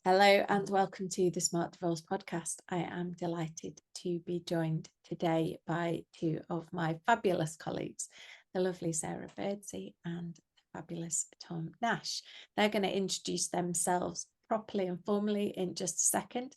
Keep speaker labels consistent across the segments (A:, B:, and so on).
A: Hello and welcome to the Smart Divorce podcast. I am delighted to be joined today by two of my fabulous colleagues, the lovely Sarah Birdsey and the fabulous Tom Nash. They're going to introduce themselves properly and formally in just a second.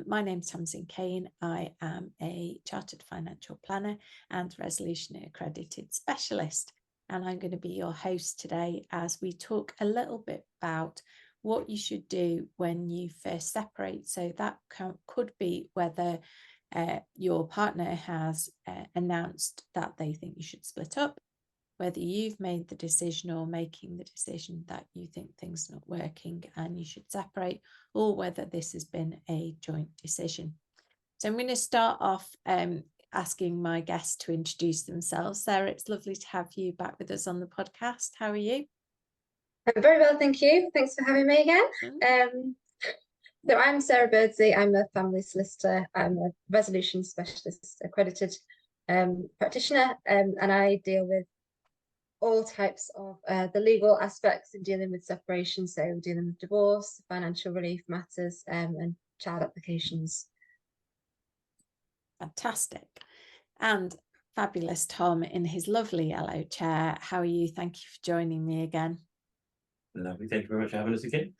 A: My name's Tamsin Kane. I am a chartered financial planner and resolution accredited specialist, and I'm going to be your host today as we talk a little bit about what you should do when you first separate. So that could be whether your partner has announced that they think you should split up, whether you've made the decision or making the decision that you think things are not working and you should separate, or whether this has been a joint decision. So I'm going to start off asking my guests to introduce themselves. Sarah, it's lovely to have you back with us on the podcast. How are you?
B: I'm very well, thank you. Thanks for having me again. So I'm Sarah Birdsey. I'm a family solicitor. I'm a resolution specialist accredited practitioner, and I deal with all types of the legal aspects in dealing with separation. So dealing with divorce, financial relief matters, and child applications.
A: Fantastic. And fabulous Tom in his lovely yellow chair. How are you? Thank you for joining me again.
C: Lovely. Thank you very much for having us again.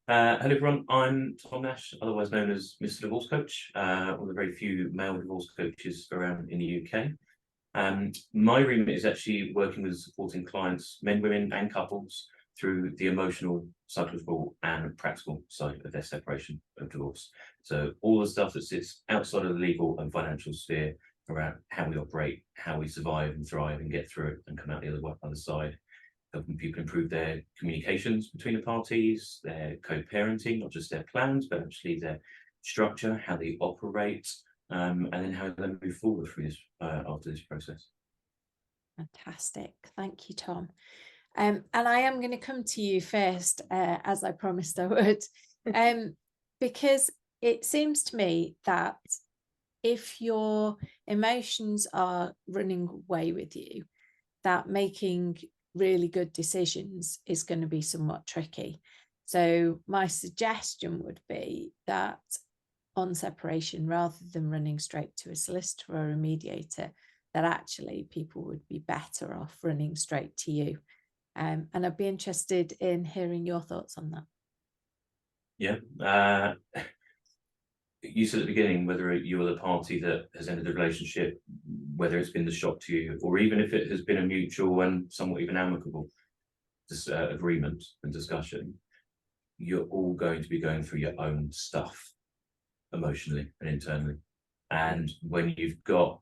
C: Hello everyone, I'm Tom Nash, otherwise known as Mr. Divorce Coach, one of the very few male divorce coaches around in the UK. My remit is actually working with supporting clients, men, women and couples through the emotional, psychological and practical side of their separation of divorce. So all the stuff that sits outside of the legal and financial sphere around how we operate, how we survive and thrive and get through it and come out the other side. Helping people improve their communications between the parties, their co-parenting, not just their plans, but actually their structure, how they operate, and then how they move forward through this after this process.
A: Fantastic. Thank you, Tom. And I am going to come to you first, as I promised I would, because it seems to me that if your emotions are running away with you, that making really good decisions is going to be somewhat tricky. So my suggestion would be that on separation, rather than running straight to a solicitor or a mediator, that actually people would be better off running straight to you. And I'd be interested in hearing your thoughts on that.
C: Yeah. You said at the beginning whether you are the party that has ended the relationship, whether it's been the shock to you, or even if it has been a mutual and somewhat even amicable agreement and discussion, you're all going to be going through your own stuff emotionally and internally. And when you've got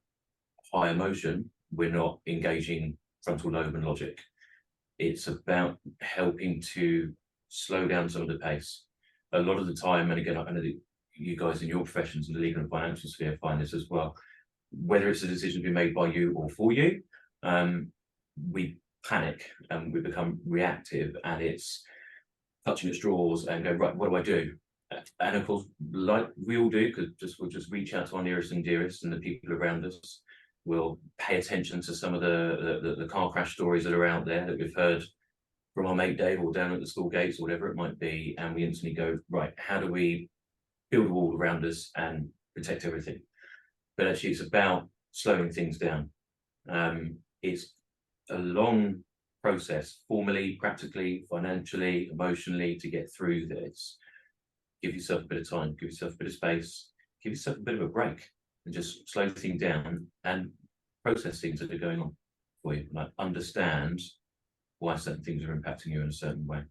C: high emotion, we're not engaging frontal lobe and logic. It's about helping to slow down some of the pace. A lot of the time, and again, I know that you guys in your professions in the legal and financial sphere find this as well, whether it's a decision to be made by you or for you, we panic and we become reactive, and it's clutching at straws and go, right, what do I do? And of course, like we all do, because we'll just reach out to our nearest and dearest and the people around us. We'll pay attention to some of the car crash stories that are out there that we've heard from our mate Dave or down at the school gates or whatever it might be, and we instantly go, right, how do we build a wall around us and protect everything? But actually it's about slowing things down. It's a long process, formally, practically, financially, emotionally, to get through this. Give yourself a bit of time, give yourself a bit of space, give yourself a bit of a break, and just slow things down and process things that are going on for you. Like understand why certain things are impacting you in a certain way.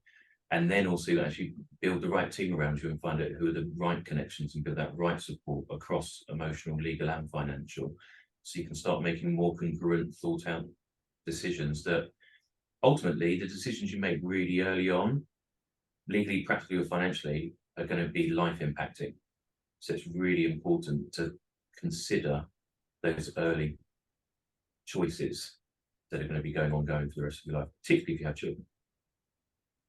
C: And then also actually build the right team around you and find out who are the right connections and build that right support across emotional, legal and financial, so you can start making more congruent, thought out decisions that ultimately the decisions you make really early on, legally, practically or financially, are going to be life impacting. So it's really important to consider those early choices that are going to be going for the rest of your life, particularly if you have children.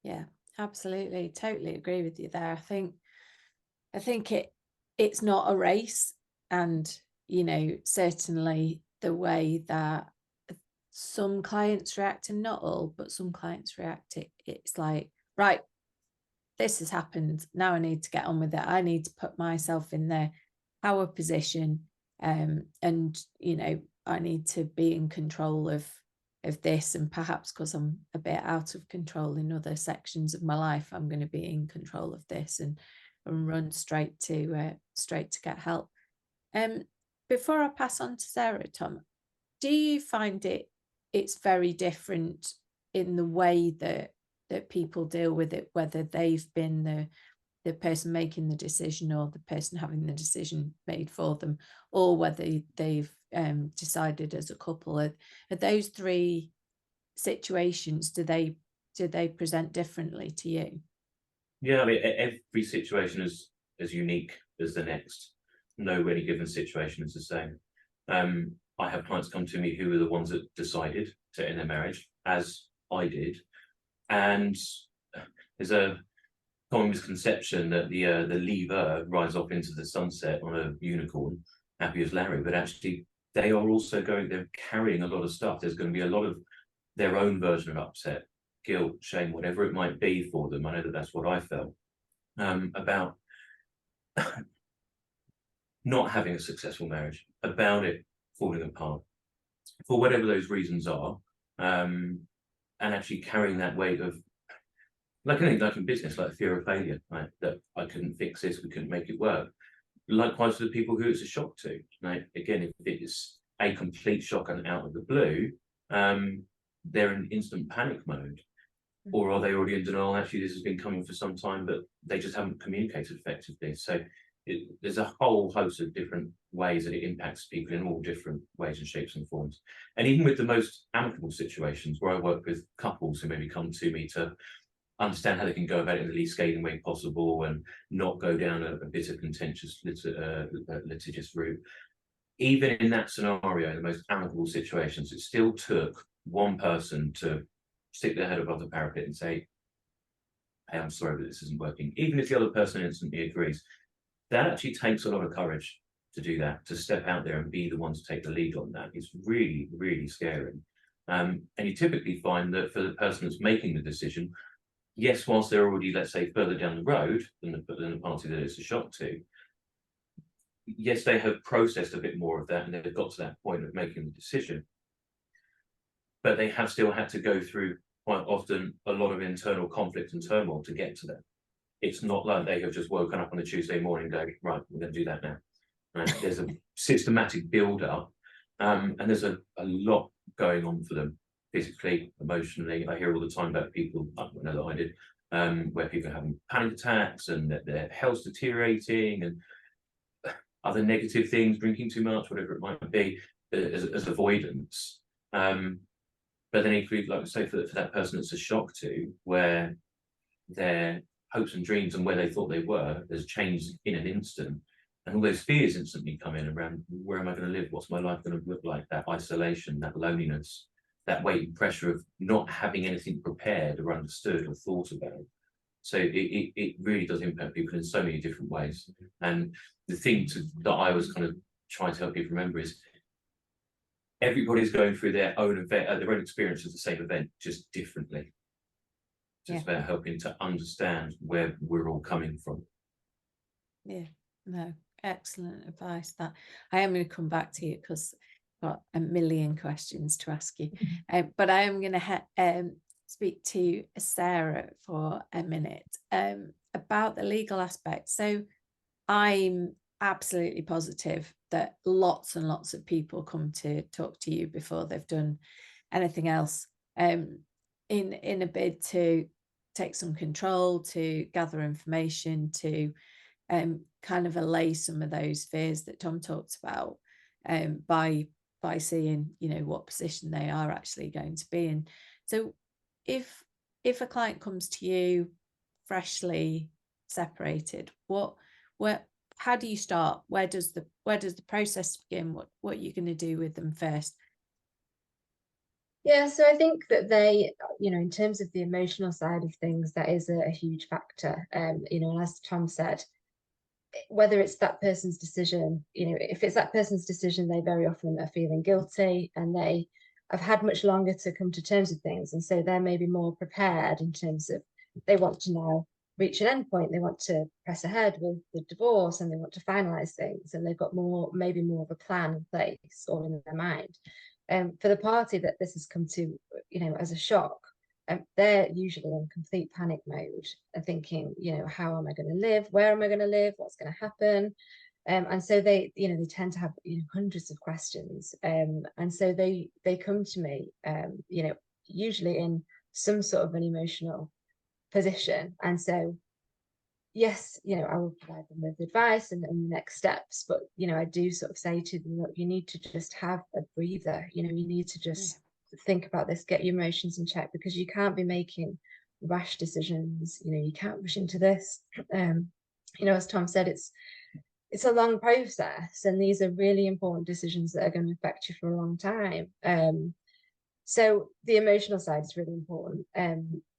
A: Yeah, absolutely. Totally agree with you there. I think it's not a race, and certainly the way that some clients react, and not all, but some clients react, it's like, right, this has happened. Now I need to get on with it. I need to put myself in their power position. And, you know, I need to be in control of this. And perhaps because I'm a bit out of control in other sections of my life, I'm going to be in control of this and run straight to get help. Before I pass on to Sarah, Tom, do you find it's very different in the way that people deal with it, whether they've been the person making the decision or the person having the decision made for them, or whether they've decided as a couple? Are those three situations, do they present differently to you?
C: Yeah, I mean, every situation is as unique as the next. No any given situation is the same. I have clients come to me who are the ones that decided to end their marriage, as I did, and there's a common misconception that the leaver rides off into the sunset on a unicorn, happy as Larry, but actually they are also they're carrying a lot of stuff. There's going to be a lot of their own version of upset, guilt, shame, whatever it might be for them. I know that that's what I felt about not having a successful marriage, about it falling apart, for whatever those reasons are, and actually carrying that weight of, like anything, like in business, like fear of failure, right? That I couldn't fix this, we couldn't make it work. Likewise for the people who it's a shock to. Right? Again, if it's a complete shock and out of the blue, they're in instant panic mode. Or are they already in denial? Actually, this has been coming for some time, but they just haven't communicated effectively. So there's a whole host of different ways that it impacts people in all different ways and shapes and forms. And even with the most amicable situations, where I work with couples who maybe come to me to understand how they can go about it in the least scathing way possible and not go down a bitter, contentious, litigious route. Even in that scenario, in the most amicable situations, it still took one person to stick their head above the parapet and say, hey, I'm sorry, but this isn't working. Even if the other person instantly agrees, that actually takes a lot of courage to do that, to step out there and be the one to take the lead on that. It's really, really scary. And you typically find that for the person that's making the decision, yes, whilst they're already, let's say, further down the road than the party that it's a shock to, yes, they have processed a bit more of that and they've got to that point of making the decision. But they have still had to go through quite often a lot of internal conflict and turmoil to get to that. It's not like they have just woken up on a Tuesday morning going, right, we're going to do that now. Right? There's a systematic build up, and there's a lot going on for them physically, emotionally. I hear all the time about people, I know that I did, where people are having panic attacks and that their health's deteriorating and other negative things, drinking too much, whatever it might be, as avoidance. But then equally, like I say, for that person it's a shock to, where their hopes and dreams and where they thought they were has changed in an instant. And all those fears instantly come in around, where am I going to live? What's my life going to look like? That isolation, that loneliness, that weight and pressure of not having anything prepared or understood or thought about. So it really does impact people in so many different ways. And the thing that I was kind of trying to help people remember is everybody's going through their own event, their own experience of the same event, just differently. So it's about helping to understand where we're all coming from.
A: Yeah, no, excellent advice. That I am going to come back to you because I've got a million questions to ask you. But I am going to speak to Sarah for a minute about the legal aspect. So I'm absolutely positive that lots and lots of people come to talk to you before they've done anything else, in a bid to take some control, to gather information, to kind of allay some of those fears that Tom talked about, by seeing, you know, what position they are actually going to be in. So if a client comes to you freshly separated, how do you start? Where does the process begin? What are you going to do with them first?
B: Yeah, so I think that they, you know, in terms of the emotional side of things, that is a huge factor. You know, and as Tom said, whether it's that person's decision, you know, if it's that person's decision, they very often are feeling guilty and they have had much longer to come to terms with things. And so they're maybe more prepared in terms of they want to now reach an end point, they want to press ahead with the divorce and they want to finalize things, and they've got maybe more of a plan in place or in their mind. For the party that this has come to, as a shock, they're usually in complete panic mode and thinking, how am I going to live? Where am I going to live? What's going to happen? And so they tend to have hundreds of questions, and so they come to me, usually in some sort of an emotional position. And so, yes, I will provide them with advice and the next steps, but I do sort of say to them, look, you need to just have a breather. You need to just think about this, get your emotions in check, because you can't be making rash decisions. You can't rush into this. As Tom said, it's a long process, and these are really important decisions that are going to affect you for a long time. So the emotional side is really important.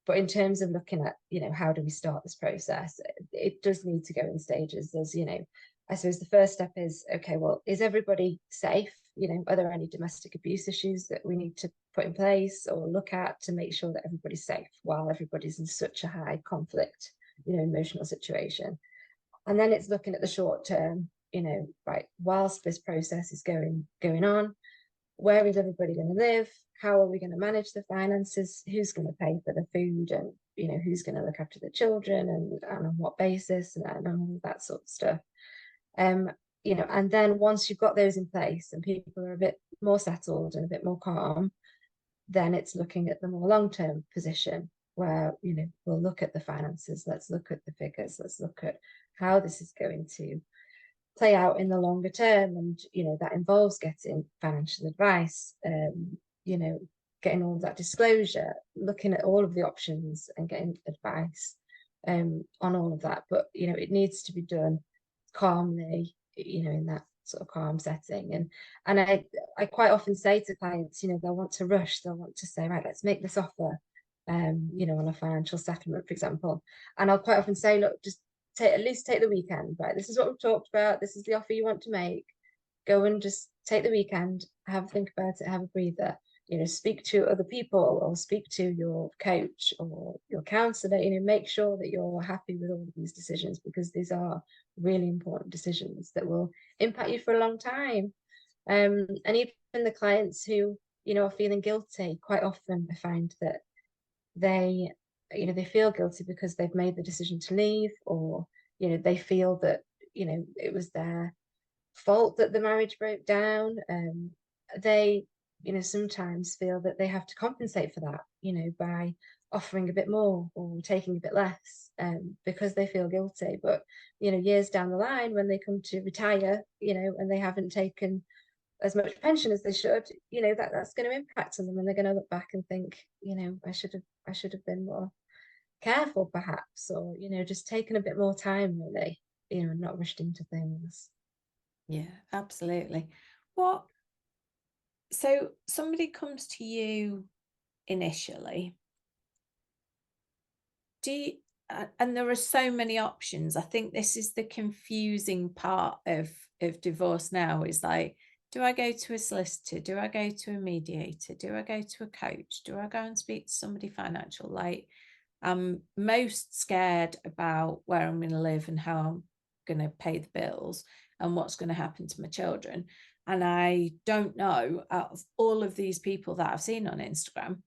B: But in terms of looking at, how do we start this process, it does need to go in stages. There's, I suppose the first step is, okay, well, is everybody safe? Are there any domestic abuse issues that we need to put in place or look at to make sure that everybody's safe while everybody's in such a high conflict, emotional situation? And then it's looking at the short term, right, whilst this process is going on, where is everybody going to live? How are we going to manage the finances? Who's going to pay for the food? And, who's going to look after the children, and on what basis, and all that sort of stuff. And then once you've got those in place and people are a bit more settled and a bit more calm, then it's looking at the more long-term position where, we'll look at the finances, let's look at the figures, let's look at how this is going to play out in the longer term. And, that involves getting financial advice, getting all of that disclosure, looking at all of the options and getting advice on all of that. But, it needs to be done calmly, in that sort of calm setting. And I quite often say to clients, they'll want to rush, they'll want to say, right, let's make this offer, on a financial settlement, for example. And I'll quite often say, look, just at least take the weekend, right? This is what we've talked about. This is the offer you want to make. Go and just take the weekend, have a think about it, have a breather, speak to other people or speak to your coach or your counselor, make sure that you're happy with all of these decisions, because these are really important decisions that will impact you for a long time. And even the clients who, are feeling guilty, quite often I find that they feel guilty because they've made the decision to leave, or, they feel that, it was their fault that the marriage broke down. They, sometimes feel that they have to compensate for that, by offering a bit more or taking a bit less, because they feel guilty. But, years down the line, when they come to retire, and they haven't taken as much pension as they should, that's going to impact on them, and they're going to look back and think, I should have been more careful perhaps, or just taken a bit more time, really, and not rushed into things.
A: Yeah, absolutely. So somebody comes to you initially, and there are so many options. I think this is the confusing part of divorce now, is like, do I go to a solicitor? Do I go to a mediator? Do I go to a coach? Do I go and speak to somebody financial? Like, I'm most scared about where I'm going to live and how I'm going to pay the bills and what's going to happen to my children. And I don't know, out of all of these people that I've seen on Instagram,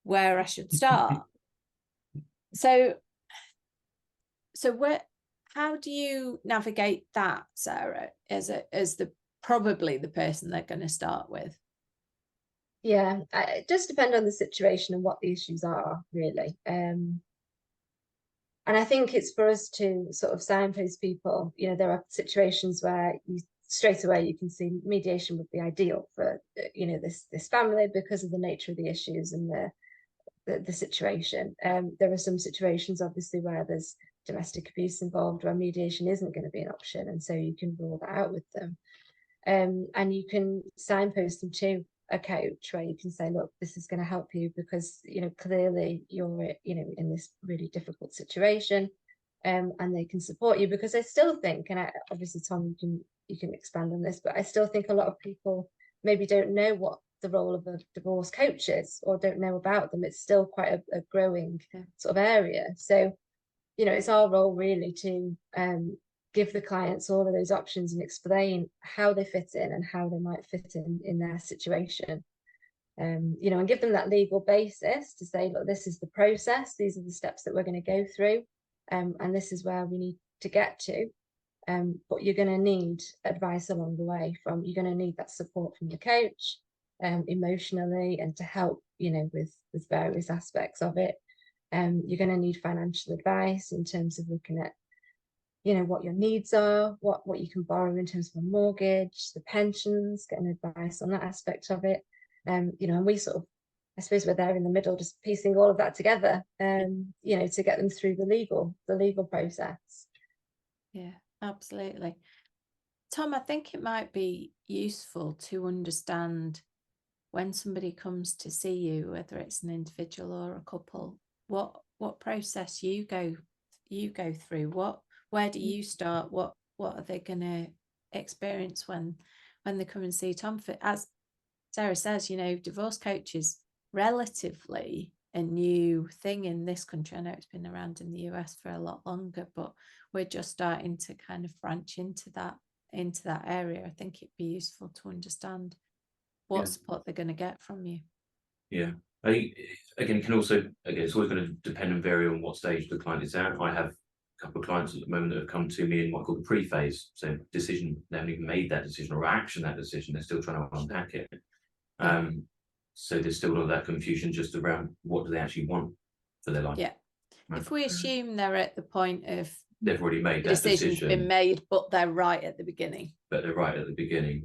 A: where I should start. So how do you navigate that, Sarah, as probably the person they're going to start with?
B: Yeah, it does depend on the situation and what the issues are, really. And I think it's for us to sort of signpost people. There are situations where straight away you can see mediation would be ideal for this family because of the nature of the issues and the situation. There are some situations, obviously, where there's domestic abuse involved, where mediation isn't going to be an option, and so you can rule that out with them. And you can signpost them to a coach where you can say, look, this is going to help you because clearly you're in this really difficult situation, and they can support you. Because I still think, and obviously Tom, you can expand on this, but I still think a lot of people maybe don't know what the role of a divorce coach is, or don't know about them. It's still quite a growing sort of area. So you know, it's our role really to give the clients all of those options and explain how they fit in and how they might fit in their situation. You know, and give them that legal basis to say, look, this is the process, these are the steps that we're going to go through, and this is where we need to get to. But you're going to need advice along the way. You're going to need that support from the coach, emotionally, and to help, you know, with various aspects of it. You're going to need financial advice in terms of looking at, you know, what your needs are, what you can borrow in terms of a mortgage, the pensions, getting advice on that aspect of it. You know, and we sort of, I suppose we're there in the middle, just piecing all of that together, you know, to get them through the legal process.
A: Yeah, absolutely. Tom, I think it might be useful to understand when somebody comes to see you, whether it's an individual or a couple, what process you go through. Where do you start? What are they going to experience when they come and see Tom? As Sarah says, you know, divorce coach is relatively a new thing in this country. I know it's been around in the US for a lot longer, but we're just starting to kind of branch into that area. I think it'd be useful to understand what support they're going to get from you.
C: Yeah, I think again it's always going to depend and vary on what stage the client is at. I have a couple of clients at the moment that have come to me in what I call the pre-phase, so decision, they haven't even made that decision or action that decision, they're still trying to unpack it. So there's still a lot of that confusion just around what do they actually want for their life.
A: Yeah. Right. If we assume they're at the point of
C: they've already made that
A: decision's
C: decision,
A: been made, but they're right at the beginning.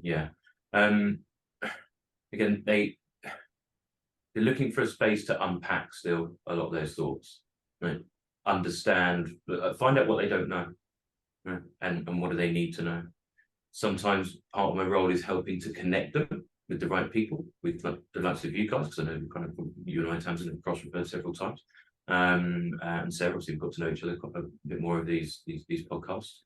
C: Yeah. Again, they're looking for a space to unpack still a lot of those thoughts, right? Understand, find out what they don't know, right? And what do they need to know. Sometimes part of my role is helping to connect them with the right people, with the likes of you guys, because I know you and I, Tamsin, have cross-referred several times. And Sarah, obviously, we've got to know each other a bit more of these podcasts.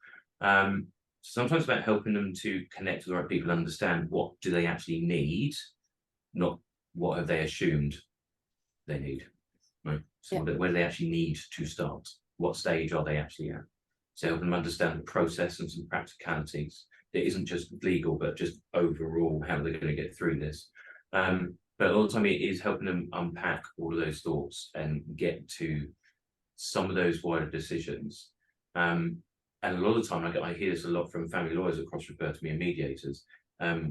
C: Sometimes about helping them to connect with the right people and understand what do they actually need, not what have they assumed they need, right? So where do they actually need to start? What stage are they actually at? So helping them understand the process and some practicalities. It isn't just legal, but just overall how they're going to get through this. But a lot of the time it is helping them unpack all of those thoughts and get to some of those wider decisions. And a lot of the time I hear this a lot from family lawyers that cross-refer to me and mediators,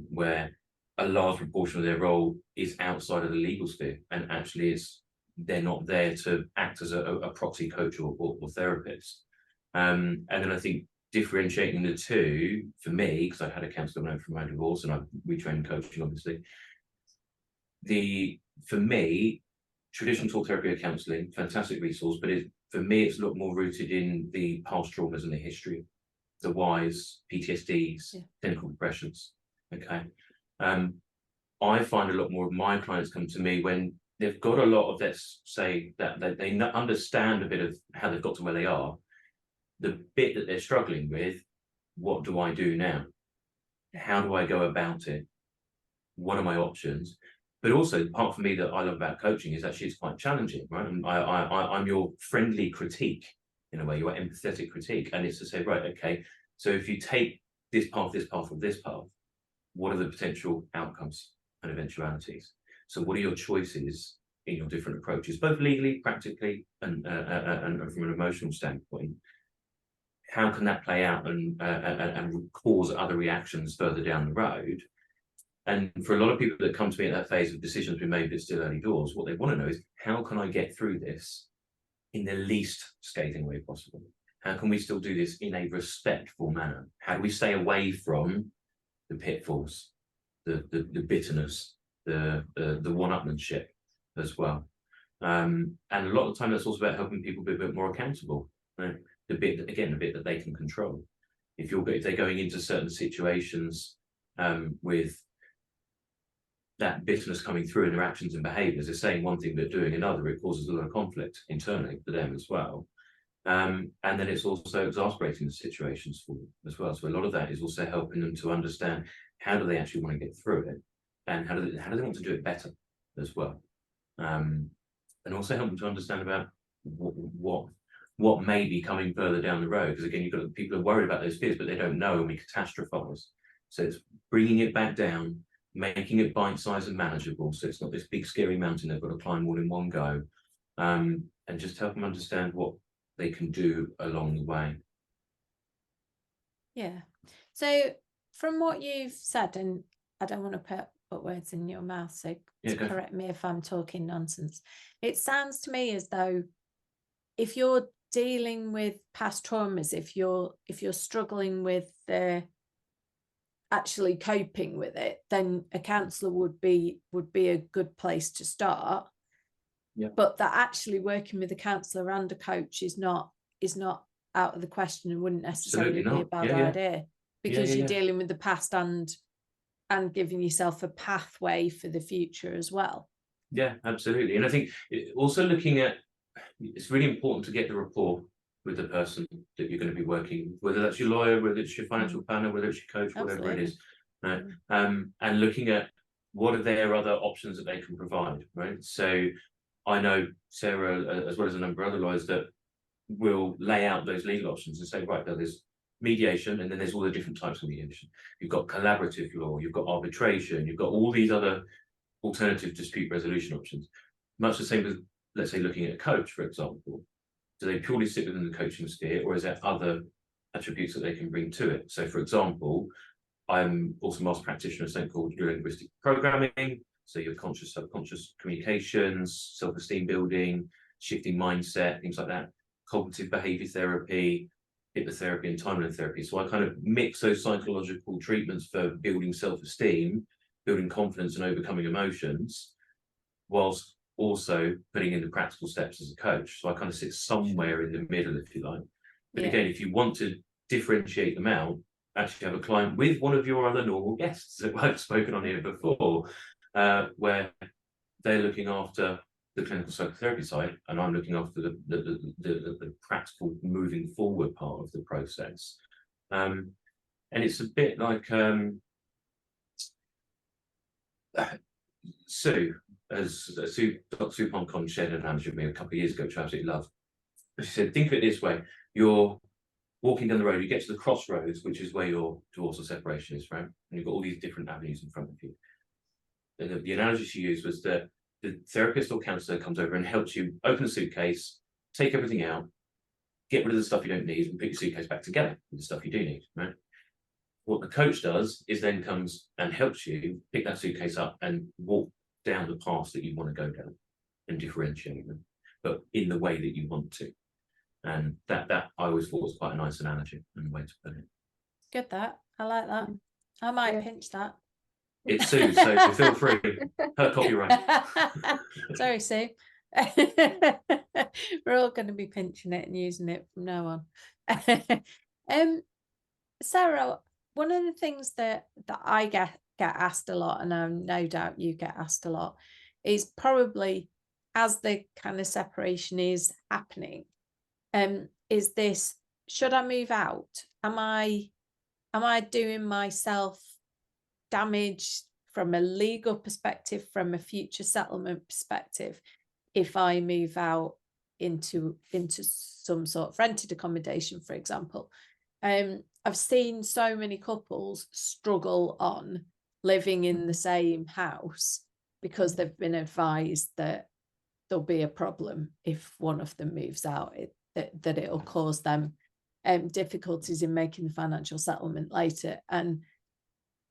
C: where a large proportion of their role is outside of the legal sphere, and actually they're not there to act as a proxy coach or therapist. And then I think differentiating the two, for me, because I had a counsellor known from my divorce and we trained coaching, obviously. For me, traditional talk therapy or counselling, fantastic resource, but for me, it's a lot more rooted in the past traumas and the history, the whys, PTSDs, clinical depressions. Okay. I find a lot more of my clients come to me when they've got a lot of, let's say, that they understand a bit of how they've got to where they are. The bit that they're struggling with, what do I do now? How do I go about it? What are my options? But also, the part for me that I love about coaching is actually it's quite challenging, right? And I'm your friendly critique, in a way, your empathetic critique. And it's to say, right, okay, so if you take this path, or this path, what are the potential outcomes and eventualities? So what are your choices in your different approaches, both legally, practically, and from an emotional standpoint? How can that play out and cause other reactions further down the road? And for a lot of people that come to me at that phase of decisions being made but still early doors, what they want to know is, how can I get through this in the least scathing way possible? How can we still do this in a respectful manner? How do we stay away from the pitfalls, the bitterness, the one-upmanship as well? And a lot of the time that's also about helping people be a bit more accountable, right? The bit that they can control. If they're going into certain situations with that bitterness coming through in their actions and behaviours, they're saying one thing but doing another, it causes a lot of conflict internally for them as well. And then it's also exasperating the situations for them as well. So a lot of that is also helping them to understand, how do they actually want to get through it, and how do they want to do it better as well. And also help them to understand about what may be coming further down the road. Because again, you've got people who are worried about those fears, but they don't know, and we catastrophize. So it's bringing it back down, making it bite-sized and manageable, so it's not this big scary mountain they've got to climb all in one go, and just help them understand what they can do along the way.
A: Yeah. So from what you've said, and I don't want to put words in your mouth, so correct me if I'm talking nonsense. It sounds to me as though if you're dealing with past traumas, if you're struggling with actually coping with it, then a counsellor would be a good place to start.
C: Yeah.
A: But that actually working with a counsellor and a coach is not out of the question, and wouldn't necessarily be a bad idea, because you're dealing with the past and giving yourself a pathway for the future as well.
C: Yeah, absolutely. And I think also looking at, it's really important to get the rapport with the person that you're going to be working with, whether that's your lawyer, whether it's your financial planner, whether it's your coach, whatever it is, right? And looking at what are their other options that they can provide, right? So I know Sarah, as well as a number of other lawyers, that will lay out those legal options and say, right, there's mediation, and then there's all the different types of mediation. You've got collaborative law, you've got arbitration, you've got all these other alternative dispute resolution options. Much the same with, let's say, looking at a coach, for example. Do they purely sit within the coaching sphere, or is there other attributes that they can bring to it? So, for example, I'm also a master practitioner of something called neurolinguistic programming. So your conscious, subconscious communications, self-esteem building, shifting mindset, things like that. Cognitive behavior therapy, hypnotherapy, and timeline therapy. So I kind of mix those psychological treatments for building self-esteem, building confidence, and overcoming emotions, whilst also putting in the practical steps as a coach. So I kind of sit somewhere in the middle, if you like. But again, if you want to differentiate them out, actually have a client with one of your other normal guests that I've spoken on here before, where they're looking after the clinical psychotherapy side, and I'm looking after the practical moving forward part of the process. And it's a bit like Sue, Dr. Sue Poncon shared an analogy with me a couple of years ago, which I absolutely love. She said, think of it this way: you're walking down the road, you get to the crossroads, which is where your divorce or separation is, right? And you've got all these different avenues in front of you. And the analogy she used was that the therapist or counsellor comes over and helps you open a suitcase, take everything out, get rid of the stuff you don't need, and put your suitcase back together with the stuff you do need, right? What the coach does is then comes and helps you pick that suitcase up and walk down the path that you want to go down and differentiate them, but in the way that you want to. And that I always thought was quite a nice analogy and way to put it.
A: Good, that. I like that. I might pinch that.
C: It's Sue, so feel free. Her copyright.
A: Sorry, Sue. We're all going to be pinching it and using it from now on. Sarah, one of the things that I get asked a lot, and I'm no doubt you get asked a lot, is probably as the kind of separation is happening, is this: should I move out? Am I doing myself damage from a legal perspective, from a future settlement perspective, if I move out into some sort of rented accommodation, for example? I've seen so many couples struggle on living in the same house because they've been advised that there'll be a problem if one of them moves out, that it'll cause them difficulties in making the financial settlement later. And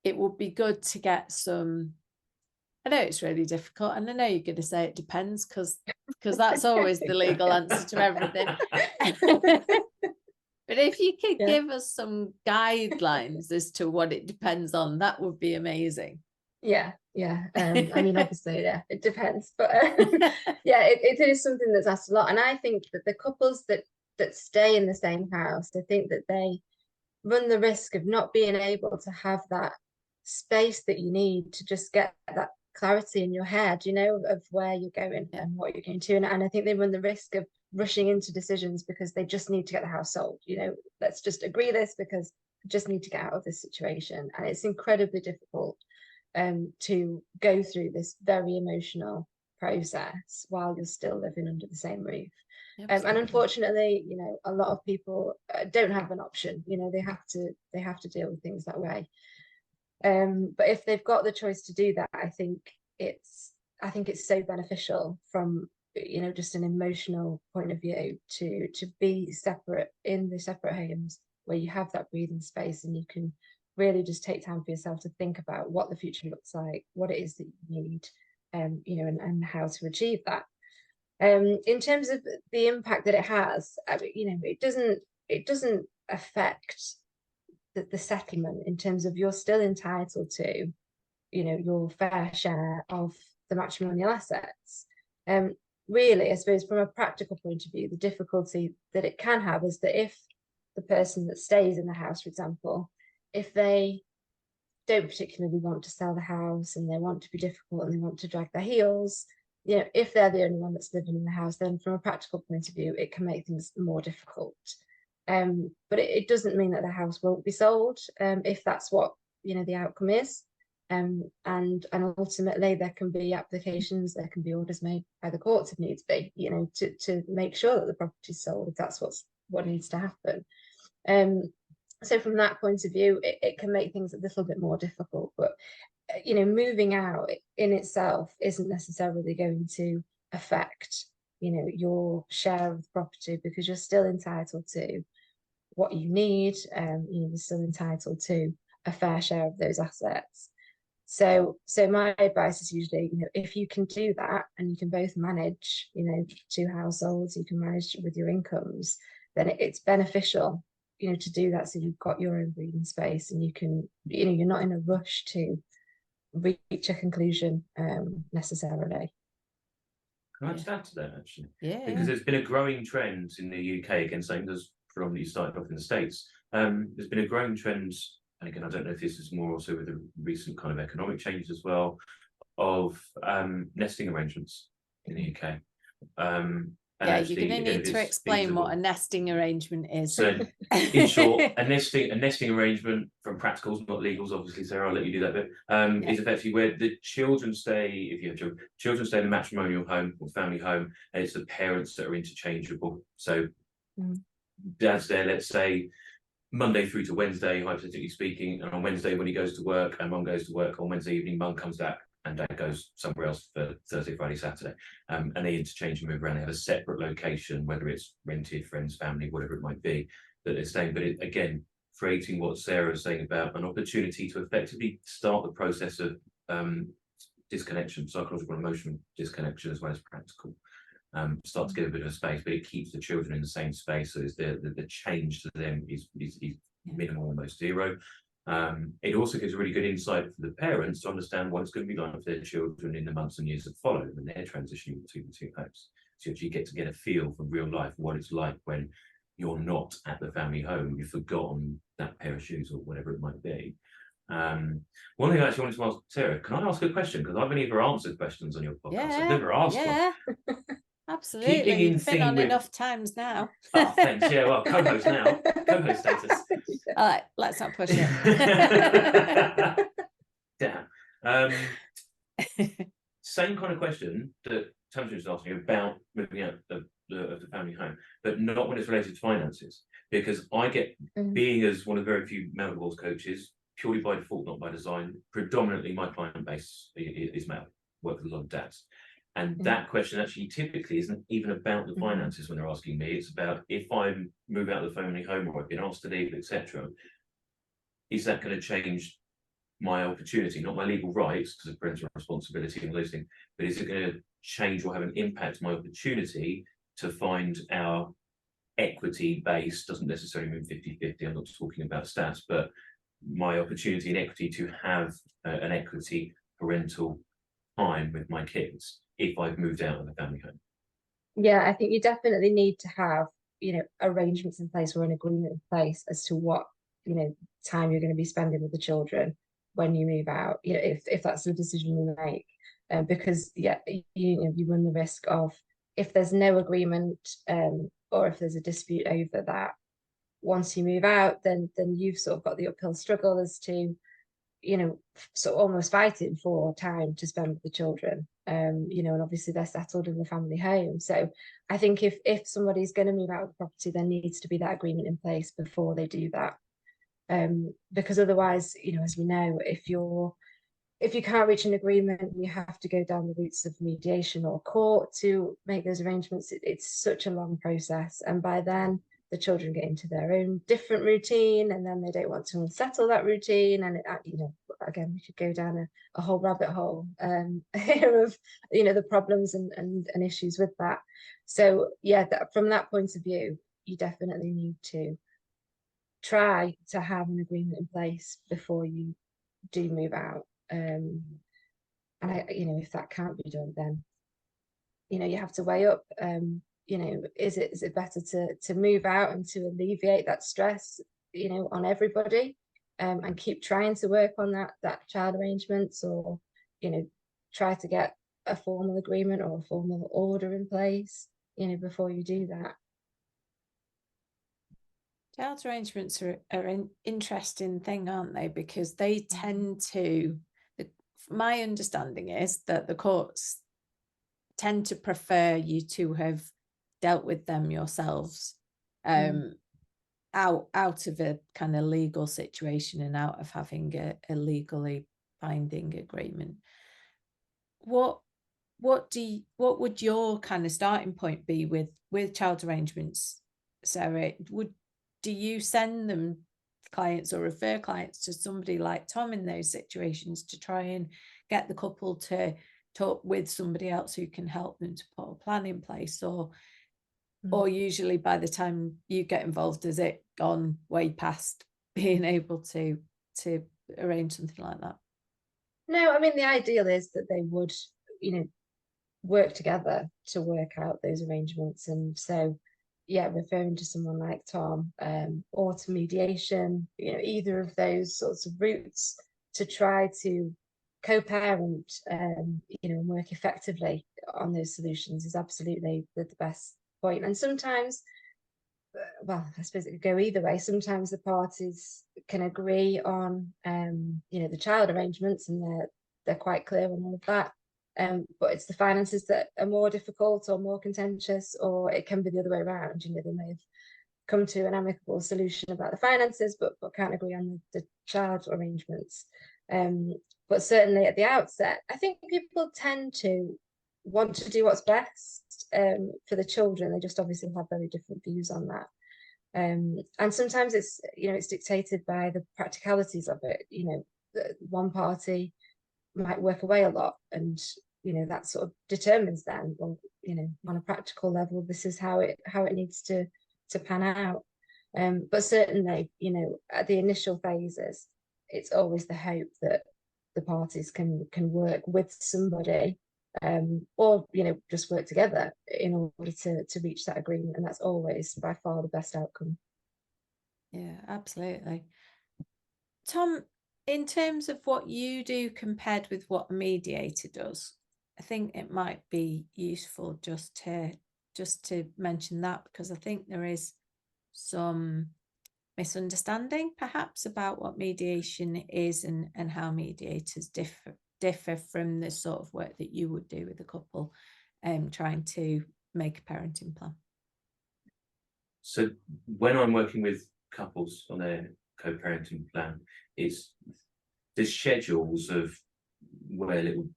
A: it would be good to get some, I know it's really difficult, and I know you're going to say it depends, because that's always the legal answer to everything. But if you could give us some guidelines as to what it depends on, that would be amazing.
B: I mean, obviously, it depends, but it is something that's asked a lot. And I think that the couples that stay in the same house, I think that they run the risk of not being able to have that space that you need to just get that clarity in your head, of where you're going and what you're going to. And I think they run the risk of rushing into decisions because they just need to get the house sold. Let's just agree this because I just need to get out of this situation. And it's incredibly difficult to go through this very emotional process while you're still living under the same roof. And unfortunately, you know, a lot of people don't have an option. You know, they have to deal with things that way. But if they've got the choice to do that, I think it's so beneficial from, you know, just an emotional point of view to be separate in the separate homes where you have that breathing space and you can really just take time for yourself to think about what the future looks like, what it is that you need, you know, and how to achieve that. In terms of the impact that it has, you know, it doesn't affect the settlement in terms of you're still entitled to, you know, your fair share of the matrimonial assets. Really, I suppose from a practical point of view, the difficulty that it can have is that if the person that stays in the house, for example, if they don't particularly want to sell the house and they want to be difficult and they want to drag their heels, you know, if they're the only one that's living in the house, then from a practical point of view, it can make things more difficult. But it doesn't mean that the house won't be sold if that's what, you know, the outcome is. And ultimately there can be applications, there can be orders made by the courts if needs be, you know, to make sure that the property is sold if that's what needs to happen. So from that point of view, it can make things a little bit more difficult, but you know, moving out in itself isn't necessarily going to affect, you know, your share of the property because you're still entitled to what you need. You know, you're still entitled to a fair share of those assets. So my advice is usually, you know, if you can do that and you can both manage, you know, two households, you can manage with your incomes, then it's beneficial, you know, to do that. So you've got your own breathing space and you can, you know, you're not in a rush to reach a conclusion necessarily.
C: Can I just add to that actually?
A: Yeah.
C: Because there's been a growing trend in the UK, again, saying there's predominantly started off in the States. There's been a growing trend, and again, I don't know if this is more also with the recent kind of economic changes as well, of nesting arrangements in the UK.
A: Yeah, you're going to need to explain feasible. What a nesting arrangement is.
C: So, in short, a nesting arrangement, from practicals, not legals, obviously, Sarah, I'll let you do that bit, is effectively where the children stay, if you have children stay in a matrimonial home or family home, and it's the parents that are interchangeable. So, dad's there, let's say, Monday through to Wednesday, hypothetically speaking, and on Wednesday when he goes to work and mum goes to work, on Wednesday evening, mum comes back and dad goes somewhere else for Thursday, Friday, Saturday. And they interchange and move around. They have a separate location, whether it's rented, friends, family, whatever it might be, that they're staying. But again, creating what Sarah was saying about an opportunity to effectively start the process of disconnection, psychological and emotional disconnection, as well as practical. Start to get a bit of a space, but it keeps the children in the same space. So the change to them is minimal, almost zero. It also gives a really good insight for the parents to understand what it's going to be like for their children in the months and years that follow when they're transitioning between the two homes. So you get to get a feel from real life what it's like when you're not at the family home, you've forgotten that pair of shoes or whatever it might be. One thing I actually wanted to ask Sarah, can I ask a question? Because I've only ever answered questions on your podcast. I've never asked one.
A: Absolutely. You've been on enough times now.
C: Oh, thanks. Yeah, well, co-host now. Co-host status.
A: All right, let's not push it.
C: Damn. Same kind of question that Tamsin was asking about moving out of the family home, but not when it's related to finances. Because I get, being as one of the very few male divorce coaches, purely by default, not by design, predominantly my client base is male. Work with a lot of dads. And that question actually typically isn't even about the finances when they're asking me. It's about if I move out of the family home or I've been asked to leave, etc. Is that going to change my opportunity, not my legal rights because of parental responsibility and those things, but is it going to change or have an impact on my opportunity to find our equity base? Doesn't necessarily mean 50-50. I'm not talking about stats, but my opportunity and equity to have an equity parental time with my kids if I've moved out of the family home.
B: Yeah, I think you definitely need to have, you know, arrangements in place or an agreement in place as to what, you know, time you're going to be spending with the children when you move out, you know, if that's the decision you make. Because you run the risk of, if there's no agreement or if there's a dispute over that, once you move out, then you've sort of got the uphill struggle as to, you know, sort of almost fighting for time to spend with the children. you know, and obviously they're settled in the family home. So I think if somebody's going to move out of the property, there needs to be that agreement in place before they do that. Because otherwise, you know, as we know, if you can't reach an agreement, you have to go down the routes of mediation or court to make those arrangements. It's such a long process, and by then the children get into their own different routine, and then they don't want to unsettle that routine. And you know, again, we could go down a whole rabbit hole here of, you know, the problems and issues with that. So yeah, from that point of view, you definitely need to try to have an agreement in place before you do move out. And you know, if that can't be done, then, you know, you have to weigh up, you know, is it better to move out and to alleviate that stress, you know, on everybody, and keep trying to work on that child arrangements, or, you know, try to get a formal agreement or a formal order in place, you know, before you do that.
A: Child arrangements are an interesting thing, aren't they? Because they tend to, my understanding is that the courts tend to prefer you to have dealt with them yourselves, out of a kind of legal situation and out of having a legally binding agreement. What would your kind of starting point be with child arrangements, Sarah? Do you send them clients or refer clients to somebody like Tom in those situations to try and get the couple to talk with somebody else who can help them to put a plan in place, or usually by the time you get involved, has it gone way past being able to arrange something like that?
B: No, I mean, the ideal is that they would, you know, work together to work out those arrangements. And so, yeah, referring to someone like Tom, or to mediation, you know, either of those sorts of routes to try to co-parent, you know, and work effectively on those solutions is absolutely the best point. And sometimes, well, I suppose it could go either way. Sometimes the parties can agree on, you know, the child arrangements, and they're quite clear on all of that. But it's the finances that are more difficult or more contentious, or it can be the other way around. You know, they may have come to an amicable solution about the finances, but can't agree on the child arrangements. But certainly at the outset, I think people tend to want to do what's best for the children. They just obviously have very different views on that. And sometimes it's, you know, it's dictated by the practicalities of it. You know, one party might work away a lot, and, you know, that sort of determines then, well, you know, on a practical level, this is how it needs to pan out. But certainly, you know, at the initial phases, it's always the hope that the parties can work with somebody, or, you know, just work together in order to reach that agreement. And that's always by far the best outcome.
A: Yeah, absolutely. Tom, in terms of what you do compared with what a mediator does, I think it might be useful just to mention that, because I think there is some misunderstanding perhaps about what mediation is and how mediators differ from the sort of work that you would do with a couple trying to make a parenting plan.
C: So when I'm working with couples on their co-parenting plan, it's the schedules of where little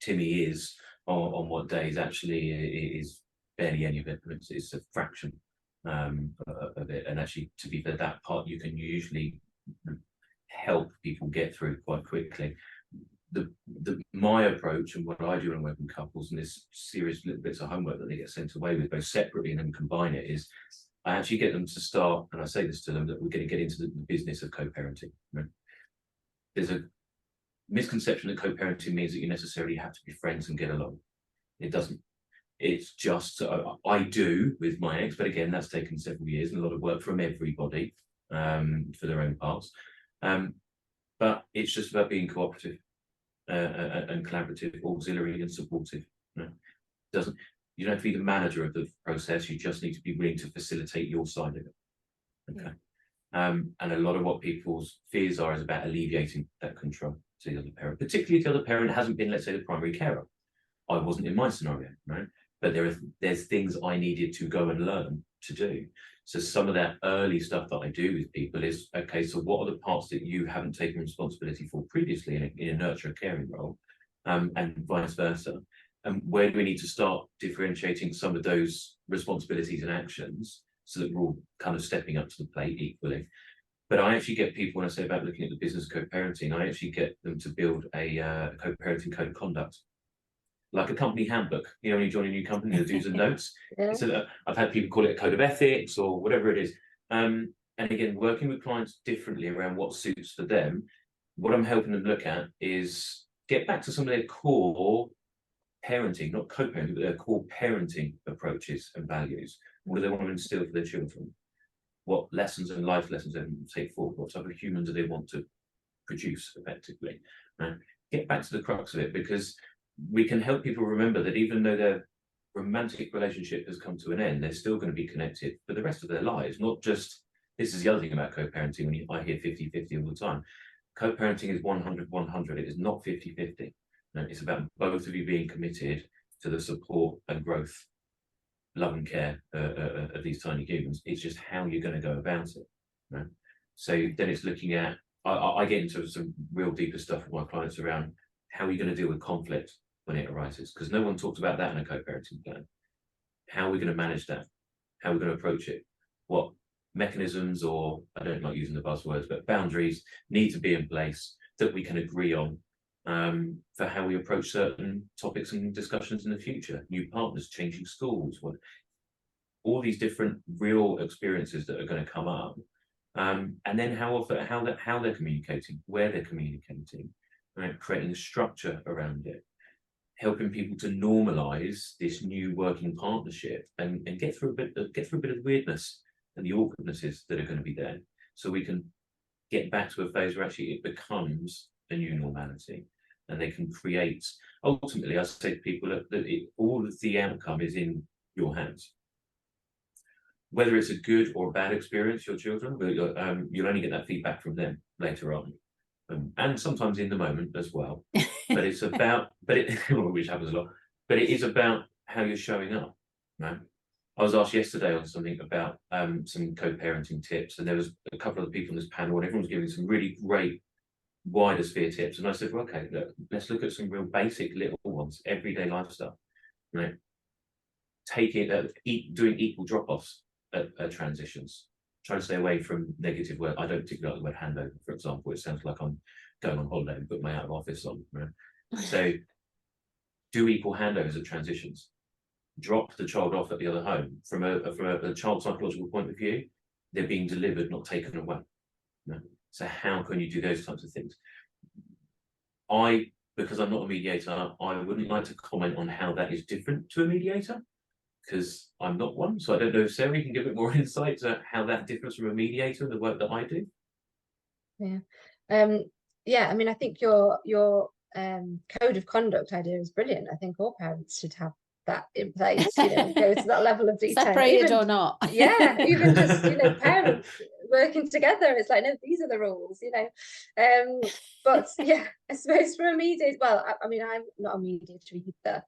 C: Timmy is on what days actually is barely any of it. It's a fraction of it. And actually, to be fair, that part you can usually help people get through quite quickly. My approach and what I do when I'm working with couples, and this series little bits of homework that they get sent away with both separately and then combine it, is I actually get them to start, and I say this to them, that we're going to get into the business of co-parenting. Right? There's a misconception that co-parenting means that you necessarily have to be friends and get along. It doesn't. It's just, I do with my ex, but again, that's taken several years and a lot of work from everybody for their own parts. But it's just about being cooperative and collaborative, auxiliary and supportive. You know? You don't have to be the manager of the process, you just need to be willing to facilitate your side of it. Okay. Yeah. And a lot of what people's fears are is about alleviating that control to the other parent, particularly if the other parent hasn't been, let's say, the primary carer. I wasn't in my scenario, right? But there's things I needed to go and learn to do. So some of that early stuff that I do with people is, okay, so what are the parts that you haven't taken responsibility for previously in a nurture caring role, and vice versa? And where do we need to start differentiating some of those responsibilities and actions so that we're all kind of stepping up to the plate equally? But I actually get people, when I say about looking at the business co-parenting, I actually get them to build a co-parenting code of conduct, like a company handbook. You know, when you join a new company, the do's and don'ts.
B: Yeah.
C: So I've had people call it a code of ethics or whatever it is. And again, working with clients differently around what suits for them, what I'm helping them look at is get back to some of their core parenting, not co-parenting, but their core parenting approaches and values. What do they want to instill for their children? What lessons and life lessons they want to take forward? What type of human do they want to produce effectively? Right? Get back to the crux of it, because we can help people remember that even though their romantic relationship has come to an end, they're still going to be connected for the rest of their lives. Not just, this is the other thing about co-parenting, when I hear 50-50 all the time. Co-parenting is 100-100. It is not 50-50. No, it's about both of you being committed to the support and growth, love and care of these tiny humans. It's just how you're going to go about it. Right? So then it's looking at, I get into some real deeper stuff with my clients around how are you going to deal with conflict when it arises, because no one talks about that in a co-parenting plan. How are we going to manage that? How are we going to approach it? What mechanisms, or I don't like using the buzzwords, but boundaries need to be in place that we can agree on for how we approach certain topics and discussions in the future. New partners, changing schools, all these different real experiences that are going to come up, and then how they're communicating, where they're communicating, right? Creating a structure around it, helping people to normalize this new working partnership and get through a bit of the weirdness and the awkwardnesses that are going to be there, so we can get back to a phase where actually it becomes a new normality, and they can create. Ultimately, I say to people that all of the outcome is in your hands. Whether it's a good or a bad experience, your children, you'll only get that feedback from them later on, and sometimes in the moment as well. But it's about, which happens a lot. But it is about how you're showing up, right? I was asked yesterday on something about some co-parenting tips, and there was a couple of people on this panel, and everyone was giving some really great wider sphere tips. And I said, well, okay, let's look at some real basic little ones, everyday life stuff, right? Doing equal drop-offs at transitions. Try to stay away from negative words. I don't particularly like the word handover, for example. It sounds like I'm going on holiday and put my out of office on, right? So do equal handovers at transitions. Drop the child off at the other home. From a child psychological point of view, they're being delivered, not taken away. No? So how can you do those types of things? Because I'm not a mediator, I wouldn't like to comment on how that is different to a mediator, because I'm not one. So I don't know if Sarah, you can give a bit more insight to how that differs from a mediator and the work that I do.
B: Yeah, I mean, I think your code of conduct idea is brilliant. I think all parents should have that in place, go to that level of detail.
A: Separated or not.
B: Yeah, even just, parents working together. It's like, no, these are the rules, But yeah, I suppose for a mediator, well, I mean, I'm not a mediator either.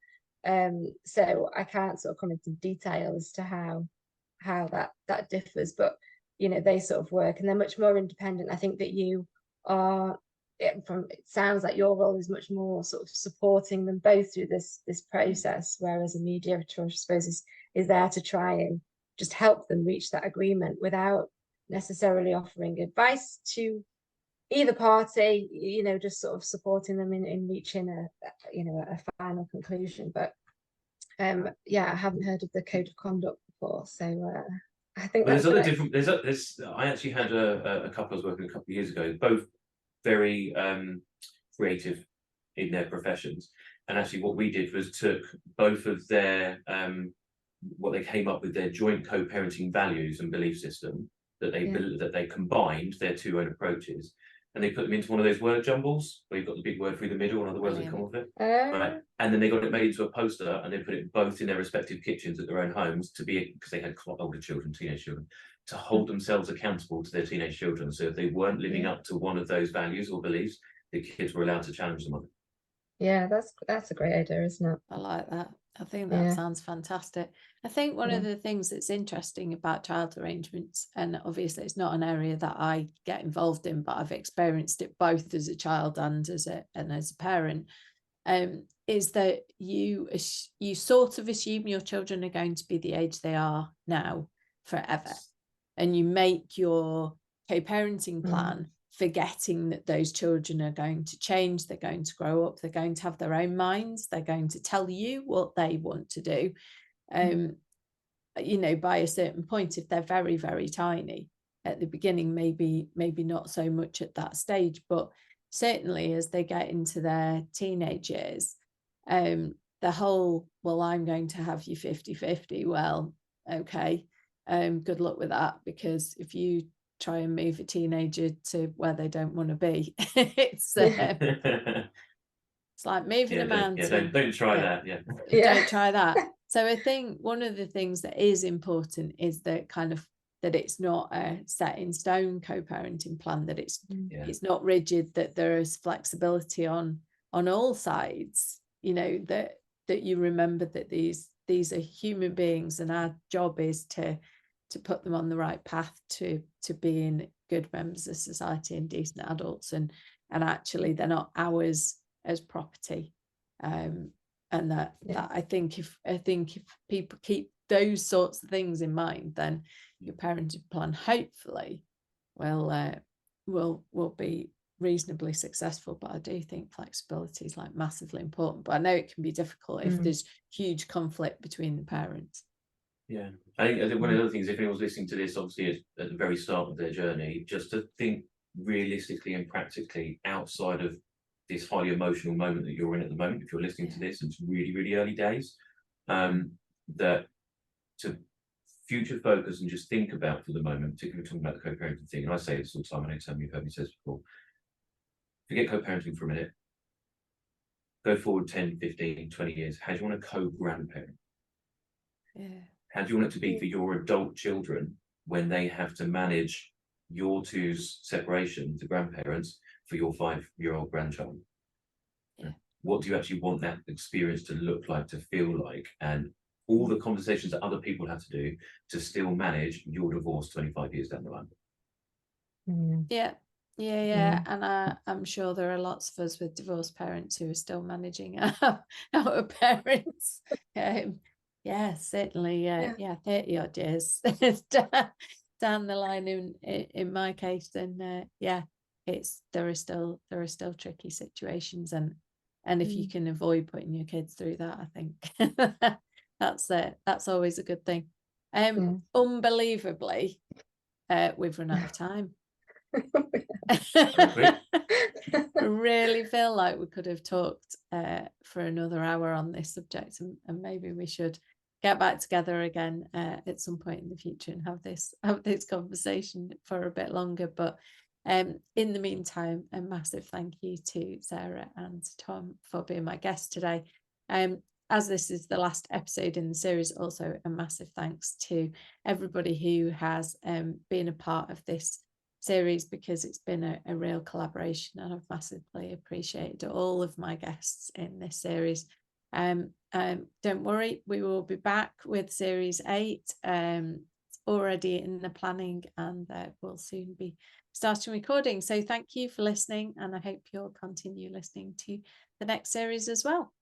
B: So I can't sort of come into detail as to how that differs, but they sort of work, and they're much more independent. I think that you are, it sounds like your role is much more sort of supporting them both through this process, whereas a mediator, I suppose, is there to try and just help them reach that agreement without necessarily offering advice to either party, just sort of supporting them in reaching a final conclusion. But yeah, I haven't heard of the code of conduct before, so I think
C: there's other different. I actually had a couple I was working a couple of years ago, both very creative in their professions, and actually what we did was took both of their what they came up with, their joint co-parenting values and belief system, that they combined their two own approaches, and they put them into one of those word jumbles where you've got the big word through the middle and other words that come off it. Right. And then they got it made into a poster, and they put it both in their respective kitchens at their own homes, because they had older children, teenage children, to hold themselves accountable to their teenage children. So if they weren't living up to one of those values or beliefs, the kids were allowed to challenge them on it.
B: Yeah, that's a great idea, isn't it?
A: I like that. I think that
B: Yeah.
A: sounds fantastic. I think one
B: Yeah.
A: of the things that's interesting about child arrangements, and obviously it's not an area that I get involved in, but I've experienced it both as a child and as a parent, is that you sort of assume your children are going to be the age they are now forever, and you make your co-parenting plan forgetting that those children are going to change, they're going to grow up, they're going to have their own minds, they're going to tell you what they want to do, you know, by a certain point. If they're very, very tiny at the beginning, maybe not so much at that stage, but certainly as they get into their teenage years, the whole, well, I'm going to have you 50-50, well, okay, good luck with that, because if you try and move a teenager to where they don't want to be, it's like moving a mountain.
C: Don't try that.
A: Don't try that. So I think one of the things that is important is that kind of that it's not a set in stone co-parenting plan, that it's not rigid, that there is flexibility on all sides, you know, that you remember that these are human beings, and our job is to put them on the right path to being good members of society and decent adults, and actually they're not ours as property. And that I think if people keep those sorts of things in mind, then your parenting plan hopefully will be reasonably successful. But I do think flexibility is like massively important, but I know it can be difficult if there's huge conflict between the parents.
C: Yeah, I think one of the other things, if anyone's listening to this, obviously at the very start of their journey, just to think realistically and practically outside of this highly emotional moment that you're in at the moment. If you're listening to this, it's really, really early days, that to future focus and just think about for the moment, particularly talking about the co-parenting thing, and I say this all the time, I know Tom, you've heard me say this before, forget co-parenting for a minute, go forward 10, 15, 20 years, how do you want to co-grandparent? How do you want it to be for your adult children when they have to manage your two's separation, the grandparents, for your 5-year-old grandchild? What do you actually want that experience to look like, to feel like, and all the conversations that other people have to do to still manage your divorce 25 years down the line?
A: And I'm sure there are lots of us with divorced parents who are still managing our parents. Certainly 30 odd years down the line in my case, then there are still tricky situations, and if you can avoid putting your kids through that, I think that's always a good thing. Unbelievably, we've run out of time. I really feel like we could have talked for another hour on this subject, and maybe we should get back together again at some point in the future and have this conversation for a bit longer. But in the meantime, a massive thank you to Sarah and Tom for being my guest today. As this is the last episode in the series, also a massive thanks to everybody who has been a part of this series, because it's been a real collaboration, and I've massively appreciated all of my guests in this series. Don't worry, we will be back with series 8. It's already in the planning, and we'll soon be starting recording. So thank you for listening, and I hope you'll continue listening to the next series as well.